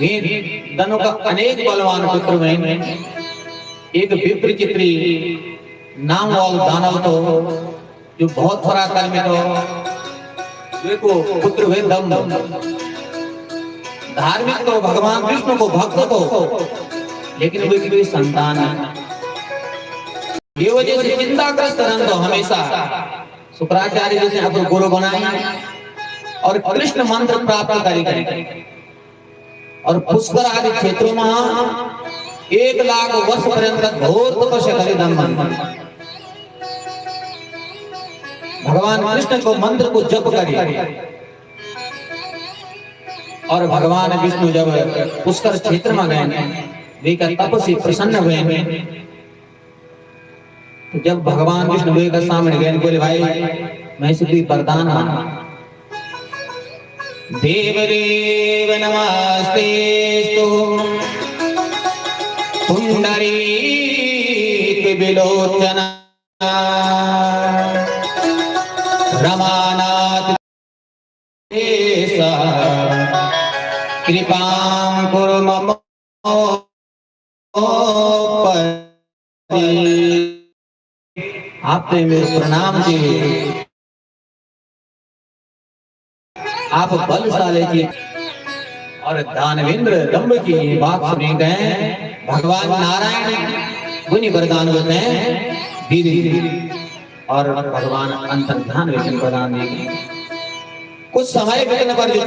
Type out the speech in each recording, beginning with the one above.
ये दोनों का अनेक बलवान पुत्र में एक विप्रचित्री नाम वाला दानव तो जो बहुत पराक्रमी तो वे को पुत्र हुए दम्भ, धार्मिक तो भगवान विष्णु को भक्त तो, लेकिन वे की संतान ये वजह से चिंताग्रस्त रहन तो हमेशा शुक्राचार्य जी ने अपने गुरु बनाए और कृष्ण मंत्र प्राप्त करें और पुष्कर आदि क्षेत्रों में 1 लाख वर्ष पर्यंत घोर तपस्या करे दम्भ। भगवान कृष्ण को मंत्र को जप करे और भगवान विष्णु जब पुष्कर क्षेत्र में गए वे का तप से प्रसन्न हुए, तो जब भगवान विष्णु वे का सामने गए बोले भाई मैं से कोई वरदान मांगा। देवदेव नमस्तेस्तु पुंडरीक विलोचन रमानाथ कृपां कुरु मम आपने मेरे प्रणाम किए, आप बलशाली जी और दानवेंद्र दम्भ की बात सुने गए। भगवान नारायण गुनी वरदान होते हैं धीरे और भगवान अंतर्ध्यान वचन प्रदान देंगे। कुछ समय बीतने पर जो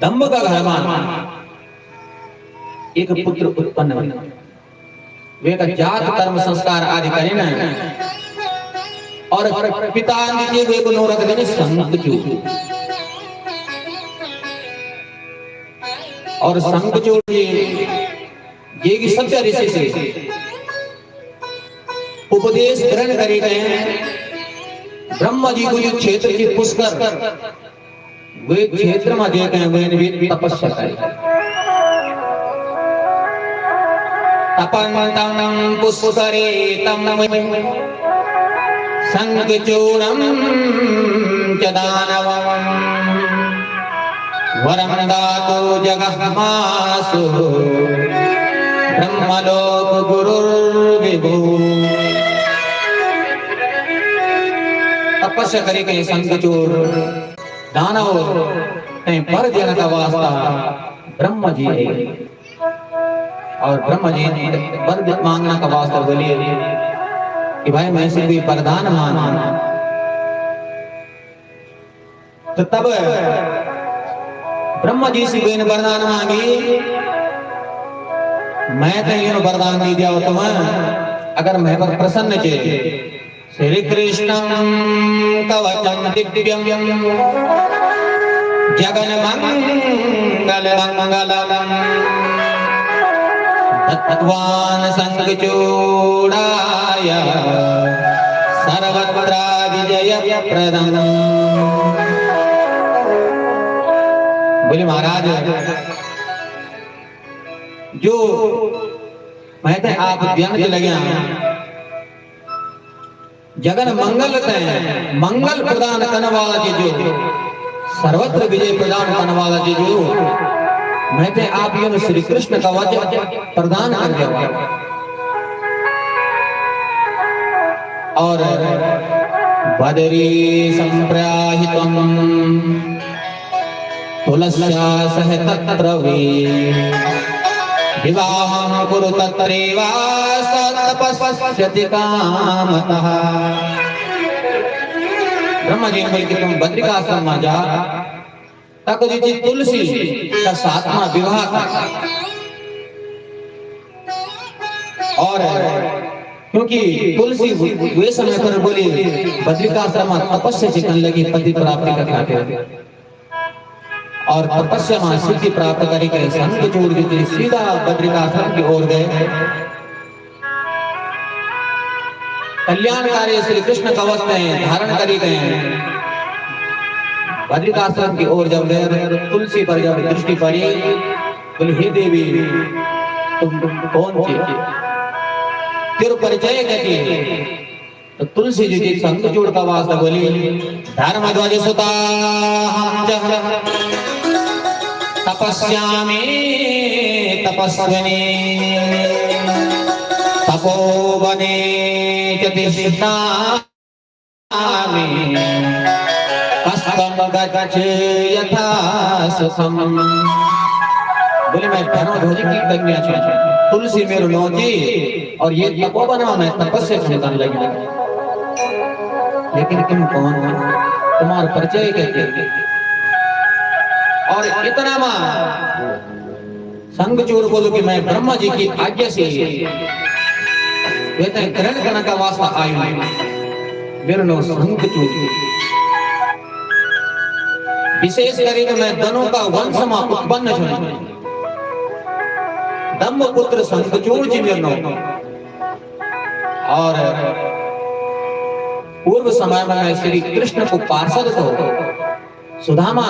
दम्भ का घर में एक पुत्र उत्पन्न हुआ, वे का जात कर्म संस्कार आदि करे न और पिता जी वे को नौरक देने संकचूर और संकचूर ये की सत्य ऋषि से उपदेश ग्रहण करे गए। ब्रह्मा जी को जो क्षेत्र की पुष्कर वे क्षेत्र में गए गए वे तपस्या करे। तपन्तं पुष्करे तम संकचूरं च दानवं वरं दातु जगमासु ब्रह्मलोक गुरुर्विभु। तपस्या करे के संकचूर दानव ने पर देने का वास्ता ब्रह्मा जी है और ब्रह्मा जी ने वर मांगना का वास्ता बोलिए कि भाई मैं से भी वरदान मांगना। तो तब ब्रह्मा जी से कोई वरदान मांगी, मैं तो ये वरदान दे दिया तुम्हें अगर मैं पर प्रसन्न चे। श्री कृष्णं कवचं दिव्यं जगन मंगल मंगलम तत्वान संकचूड़ाय सर्वत्र विजय प्रदम। बोले महाराज जो मैं तो आप व्यंग लगे जगन मंगल मंगल प्रदान करने वाला जी जो सर्वत्र विजय प्रदान करने वाला जी जो मैं तो आप ये श्री कृष्ण का वचन प्रदान कर दिया और बदरी संप्राहितम तुलस्या सह तत्र विवाहं कुरु तत्रैव तपस्यति कामतः। ब्रह्मा जी ने तुम बद्रिकाश्रम में जा तक जी तुलसी का 7वां विवाह था और क्योंकि तुलसी वे समय पर बोली बद्रिकाश्रम में तपस्या चिकन लगी पति प्राप्ति का खातिर और तपस्या में सिद्धि प्राप्त करे के संत छोड़ देते सीधा बद्रिकाश्रम की ओर गए। कल्याणकारी श्री कृष्ण का वस्त्र धारण करे गए। बद्रिकाश्रम की ओर जब गए तुलसी पर जब दृष्टि पड़ी बोले हे देवी तुम कौन थी, तेरे परिचय क्या थी? तो तुलसी जी की संग जोड़ का वास्ता बोली धर्म ध्वज सुता तपस्यामि तपस्विनी तपोवने च तिष्ठामि कष्टं गच्छ यथा सुखम। बोले मैं धर्मध्वज की कन्या छे, तुलसी मेरो नौजी और ये तपोवन में तपस्या करने लगी। लेकिन तुम कौन हो, तुम्हारा परिचय क्या? और इतना मां संगचूर बोलो कि मैं ब्रह्मा जी की आज्ञा से ग्रहण करने का वास्ता आई हूं। मेरा नाम संगचूर। विशेष करके मैं दोनों का वंश में उत्पन्न हूं। दम्भ पुत्र संगचूर जी मेरा नाम। और पूर्व समय में मैं श्री कृष्ण को पार्षद को, सुदामा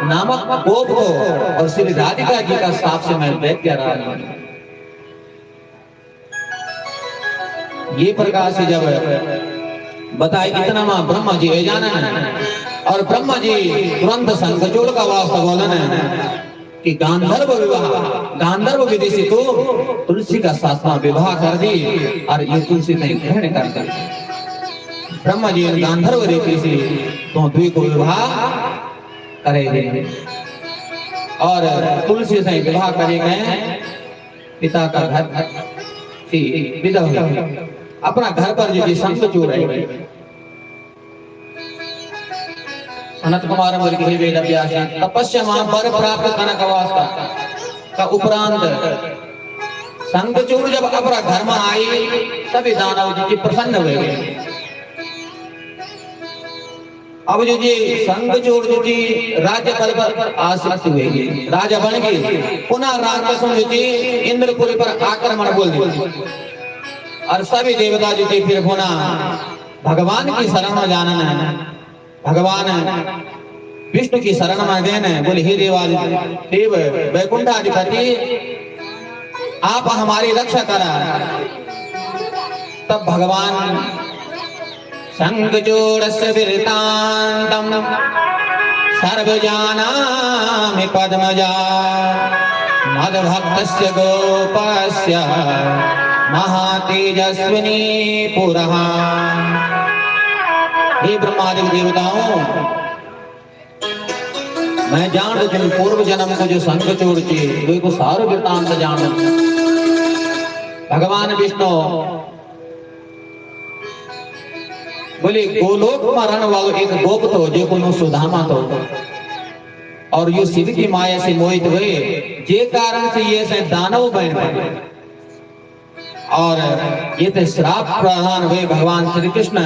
नामक गोप को और श्री राधिका जी का साथ से मैं दैत्य रहा हूं। ये प्रकार से जब बताए इतना मां ब्रह्मा जी जाना और ब्रह्मा जी तुरंत संगचूर का वास्ता बोलन कि गांधर्व विवाह, गांधर्व विधि से तो तुलसी का सातवां विवाह कर दी और ये तुलसी ने ग्रहण कर दी। ब्रह्मा जी गांधर्व रीति से तो द्वि को विवाह करेंगे और तुलसी से विवाह करे गए। पिता का घर से विदा हुई, अपना घर पर जो संगचूर है। अनंत कुमार बोल के वेद अभ्यास तपस्या मां पर प्राप्त करने का वास्ता का उपरांत संगचूर जब अपना घर में आई, सभी दानव जी प्रसन्न हुए। अब जो जी संगचूर जी राज्य पद पर आसक्त हुए, राजा बन गए। पुनः राक्षसों जी इंद्रपुरी पर आक्रमण बोल दिए और सभी देवता जी फिर पुनः भगवान की शरण में जाना है, भगवान विष्णु की शरण में देने। बोले हे देव वैकुंठाधिपति, आप हमारी रक्षा करा। तब भगवान संगचूरस्य विरतांतम सर्वजानामि पद्मजा मद्भक्तस्य गोपस्य महातेजस्विनी पुरः। हे ब्रह्मादि देवताओं, मैं जान जिन पूर्व जन्म को जो संगचूर थे वे को सारो वृत्तांत जान। भगवान विष्णु बोले गोलोक मरण वालो एक गोप तो जो को सुदामा तो, और यो शिव की माया से मोहित हुए, जे कारण से ये से दानव बन गए और ये थे श्राप प्रधान हुए। भगवान श्री कृष्ण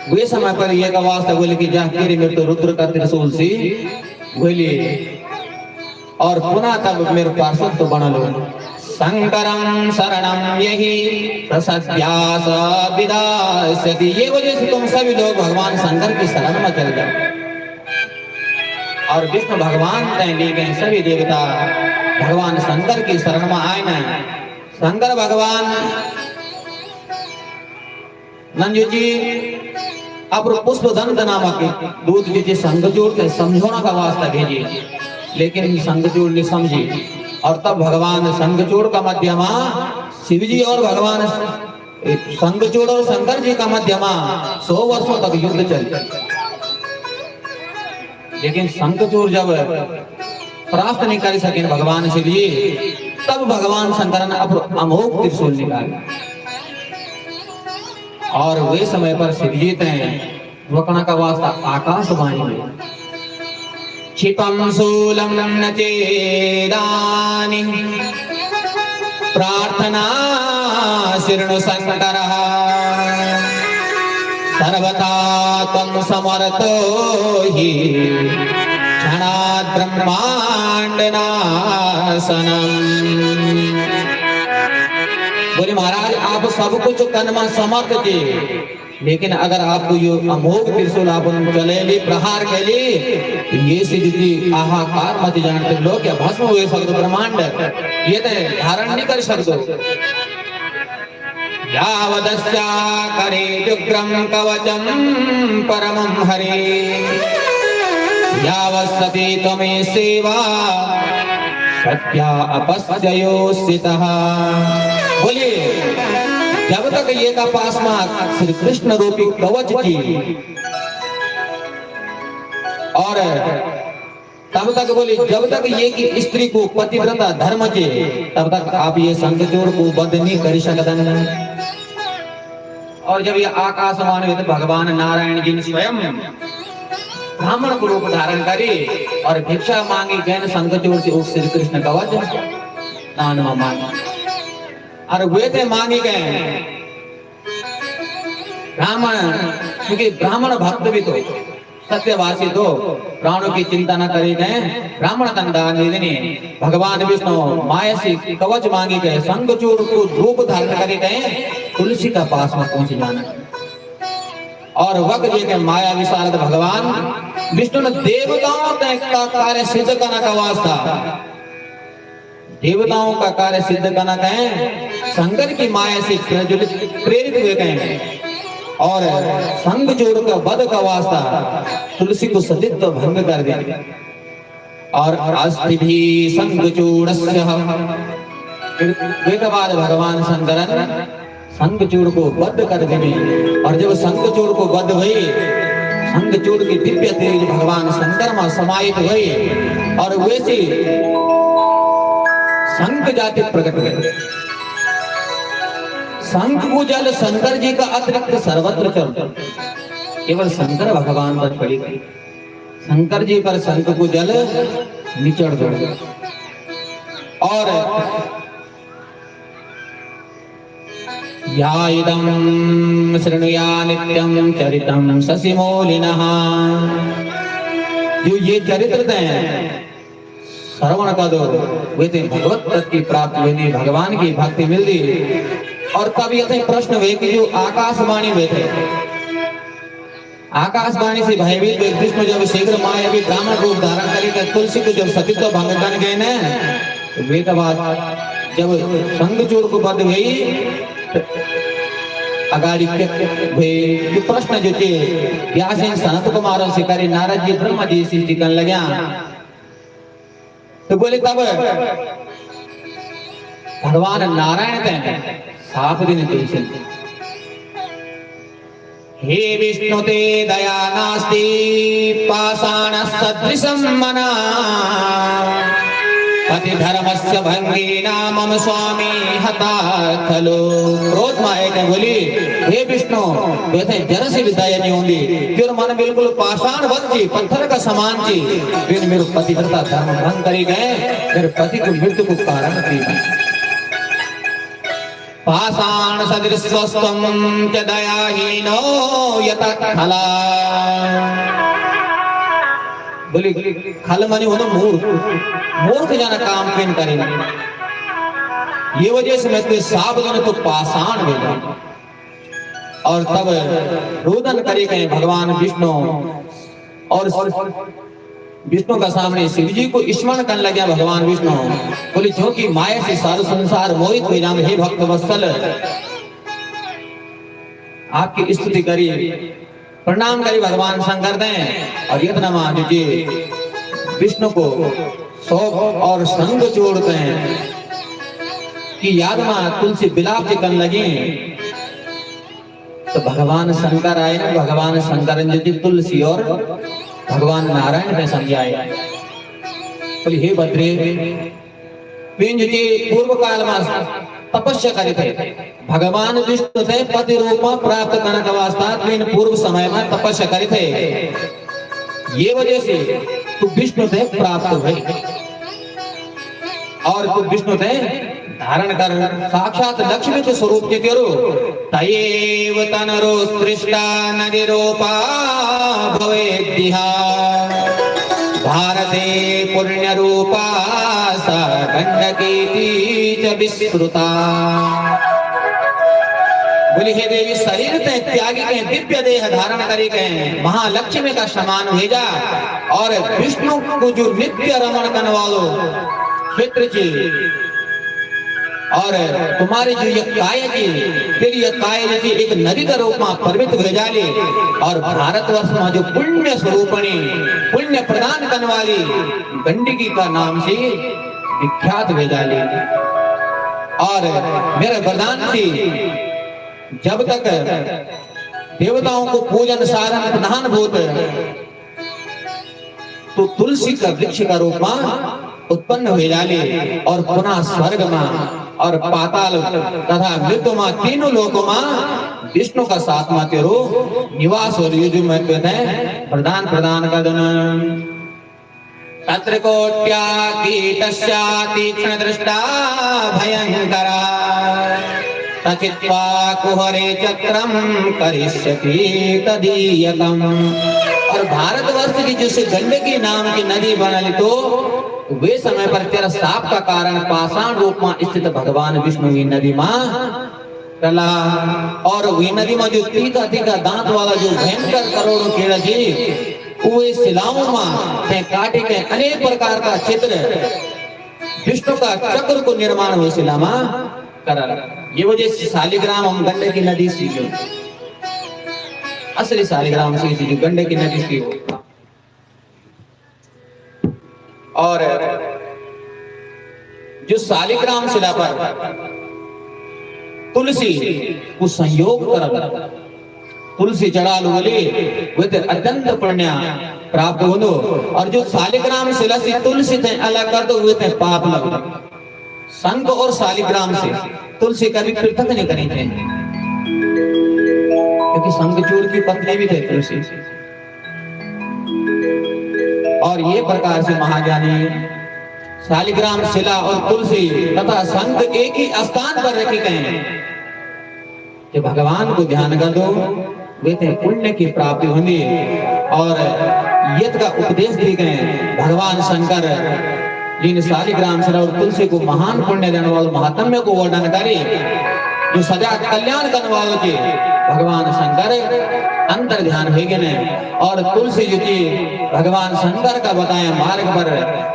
वे समय पर ये का वास्ता बोले कि जा तेरे मेरे तो रुद्र का त्रिशूल से बोले और पुनः तब मेरे पार्षद तो बना लो। शंकरं शरणं यही प्रसद्यास विदास्यति। ये वजह से तुम सभी लोग भगवान शंकर की शरण में चल गए और विष्णु भगवान तय ले गए। सभी देवता भगवान शंकर की शरण में आए न। शंकर भगवान नंजू जी अब पुष्पदंत नामक दूध जी संगचूर के समझौना का वास्ता भेजिए, लेकिन संगचूर ने समझी। और तब भगवान संगचूर का मध्यमा शिव जी और भगवान संगचूर और शंकर जी का मध्यमा 100 वर्षों तक युद्ध चले। लेकिन संगचूर जब प्राप्त नहीं कर सके भगवान शिव जी, तब भगवान शंकर ने अमोघ त्रिशूल निकाला और वे समय पर शिव जी ने वकना का वास्ता आकाशवाणी में क्षिपं शूलं न चेदानि प्रार्थना शृणु शंकरः सर्वथा त्वं समर्थो हि क्षणात् ब्रह्मांडनाशनम्। बोले महाराज आप सब कुछ करने में समर्थ थे, लेकिन अगर आपको ये अमोघ त्रिशूल आप चले ली प्रहार के लिए तो ये सिद्धि आहाकार मत जानते लोग क्या भस्म हुए सकते ब्रह्मांड ये तो धारण नहीं कर सकते। यावदस्या करे जुग्रम कवचम परमं हरे यावत्सति त्वमे सेवा सत्या अपस्ययो स्थितः। बोलिए, जब तक ये का पास में श्री कृष्ण रूपी कवच की और तब तक बोली जब तक ये की स्त्री को पतिव्रता धर्म के तब तक आप ये संगचोर को बद्ध नहीं कर सकते। और जब ये आकाशवाणी हुए तो भगवान नारायण जी ने स्वयं ब्राह्मण को रूप धारण करे और भिक्षा मांगी गए संगचोर से श्री कृष्ण कवच दान में मांगे और वे थे मांगे गए ब्राह्मण, क्योंकि ब्राह्मण भक्त भी तो सत्यवासी तो प्राणों की चिंता न करे गए ब्राह्मण तंदान निधि भगवान विष्णु माया से कवच मांगे गए संगचूर को रूप धारण करे गए तुलसी का पास में पहुंच जाना। और वक्त ये के माया विशारद भगवान विष्णु ने देवताओं का कार्य सिद्ध करने का वास्ता, देवताओं का कार्य सिद्ध करना कहें शंकर की माया से प्रेरित हुए कहें और संग जोड़ का वध का वास्ता तुलसी को सतीत्व भंग कर दिया। और अस्थि भी संग चूड़स्य बाद भगवान शंकर संगचूड़ को बद्ध कर देने और जब संगचूड़ को बद्ध हुई संगचूड़ की दिव्य तेज भगवान शंकर में समाहित हुई और वैसे संग जाति प्रकट हुए। शंख को जल शंकर जी का अतिरिक्त सर्वत्र चल केवल शंकर भगवान पर पड़ी गई, शंकर जी पर शंख को जल निचड़ दो। और या इदं शृणुया नित्यं चरितं शशिमौलिनः, जो ये चरित्र हैं श्रवण का दो वे थे भगवत तत्व की प्राप्ति हुई, भगवान की भक्ति मिलती। और तब ये प्रश्न हुए कि जो आकाशवाणी हुए थे, आकाशवाणी से भयभीत विष्णु जब शीघ्र माया भी ब्राह्मण रूप धारण करेगा तुलसी को जब सतीत्व भंग कर गए न वे के बाद जब संगचूड़ को बद्ध हुई अगाड़ी के प्रश्न जो थे व्यास सनत कुमारों से करे नारद जी ब्रह्मा जी से टिकन लग्या तो बोले तब भगवान नारायण थे साफ दिन तुलसी हे विष्णु ते दया नास्ति पाषाण सदृशं मना पति धर्मस्य भंगेना मम स्वामी हता खलो। क्रोध माया ने बोली हे विष्णु वैसे जरा सी भी दया नहीं होगी क्यों मन बिल्कुल पाषाण बच्ची पत्थर का समान थी फिर मेरे पति करता धर्म भंग करी गए मेरे पति को मृत्यु को कारण थी। पाषाण सदृशस्त्वं च दयाहीनो यतखला, बोली खल माने होना मूर्ख, मूर्ख जाना काम क्यों करेंगे ये वजह से मैं तो सावधान तो पाषाण भेजा। और तब रोदन करे गए भगवान विष्णु और विष्णु का सामने शिव जी को स्मरण करने लगे भगवान विष्णु बोले जो कि माया से सारा संसार मोहित हुए नाम हे भक्त वत्सल आपकी स्तुति करी प्रणाम करी भगवान शंकर दें और इतना मान जी विष्णु को शोक और संग जोड़ते हैं कि याद में तुलसी बिलाप जी करने लगी तो भगवान शंकर आए ना भगवान शंकर जी तुलसी और भगवान नारायण ने समझाए बोले हे बद्रे पिंज जी पूर्व काल में तपस्या करे थे भगवान विष्णु थे पति रूप में प्राप्त करने का वास्ता तीन पूर्व समय में तपस्या करे थे ये वजह से तू विष्णु थे प्राप्त हुए और तू विष्णु थे धारण कर साक्षात लक्ष्मी के स्वरूप के तेरो तयेव तनरो सृष्टा नदिरूपा भवेद्दिहा भारते पुण्य रूपा सा गंडकी च विस्तृता। बोली हे देवी शरीर ते त्यागी के दिव्य देह धारण करे गए महालक्ष्मी का समान भेजा और विष्णु को जो नित्य रमण करने वालों क्षेत्र और तुम्हारे जो ये काय की फिर ये काय जैसे एक नदी का रूप में पर्वत भेजाली और भारतवर्ष में जो पुण्य स्वरूपणी पुण्य प्रदान करने वाली गंडकी का नाम से विख्यात भेजाली। और मेरे वरदान से जब तक देवताओं को पूजन साधन प्रधान भूत तो तुलसी का वृक्ष का रूप में उत्पन्न हुए जाले और पुनः स्वर्ग में और पाताल तथा मृत्यु में तीनों लोकों में विष्णु का साथ में तेरो निवास और युज में प्रदान प्रदान का दन तत्रकोट्या कीटस्या तीक्ष्ण दृष्टा भयंकरा तचित्वा कुहरे चक्रम करिष्यति तदीयकम। और भारतवर्ष की जिस गंडकी नाम की नदी बनली तो वे समय पर तेरा साप का कारण पाषाण रूप में स्थित भगवान विष्णु की नदी में कला और वही नदी में जो तीखा तीखा दांत वाला जो भयंकर करोड़ों कीड़ा जी वे शिलाओं में काटे के अनेक प्रकार का चित्र विष्णु का चक्र को निर्माण हुए शिला में करा। ये वजह से शालिग्राम हम गंडकी नदी से जो असली शालिग्राम से जो गंडकी नदी से और जो शालिग्राम शिला पर तुलसी को संयोग कर तुलसी चढ़ा बोले वे अत्यंत पुण्य प्राप्त हो दो। और जो शालिग्राम शिला से तुलसी थे अलग कर दो वे पाप लग। संघ और शालिग्राम से तुलसी कभी पृथक नहीं करी थे क्योंकि शंखचूड़ की पत्नी भी थे तुलसी। और ये प्रकार से महाज्ञानी शालिग्राम शिला और तुलसी तथा शंख एक ही स्थान पर रखे गए हैं कि भगवान को ध्यान कर दो वे पुण्य की प्राप्ति होगी। और यज्ञ का उपदेश दिए गए भगवान शंकर जिन शालिग्राम शिला और तुलसी को महान पुण्य देने वाले महात्म्य को वर्णन करे जो सदा कल्याण करने वालों के भगवान शंकर अंतर ध्यान हो गए। और तुलसी जी की भगवान शंकर का बताया मार्ग पर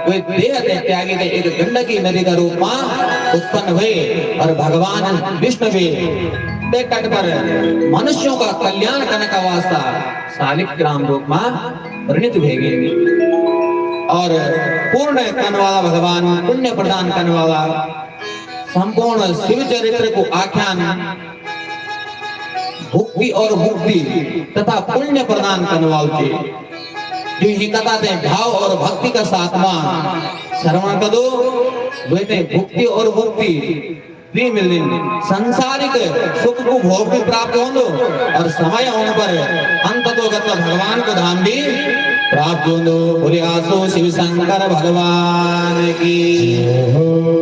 वे देह त्यागी के एक गंडकी नदी का रूप में उत्पन्न हुए और भगवान विष्णु भी तट पर मनुष्यों का कल्याण करने का वास्ता शालिग्राम रूप में परिणित हुए गए। और पूर्ण करने वाला भगवान पुण्य प्रदान करने वाला संपूर्ण शिव चरित्र को आख्यान भक्ति और मुक्ति तथा पुण्य प्रदान करने वाले जो ही कथा थे भाव और भक्ति का साथ में श्रवण कर दो वे भक्ति और मुक्ति भी मिल संसारिक सुख को भोग भी प्राप्त हो दो और समय होने पर अंत तो भगवान को धाम भी प्राप्त हो दो। बोले आसो शिव शंकर भगवान की।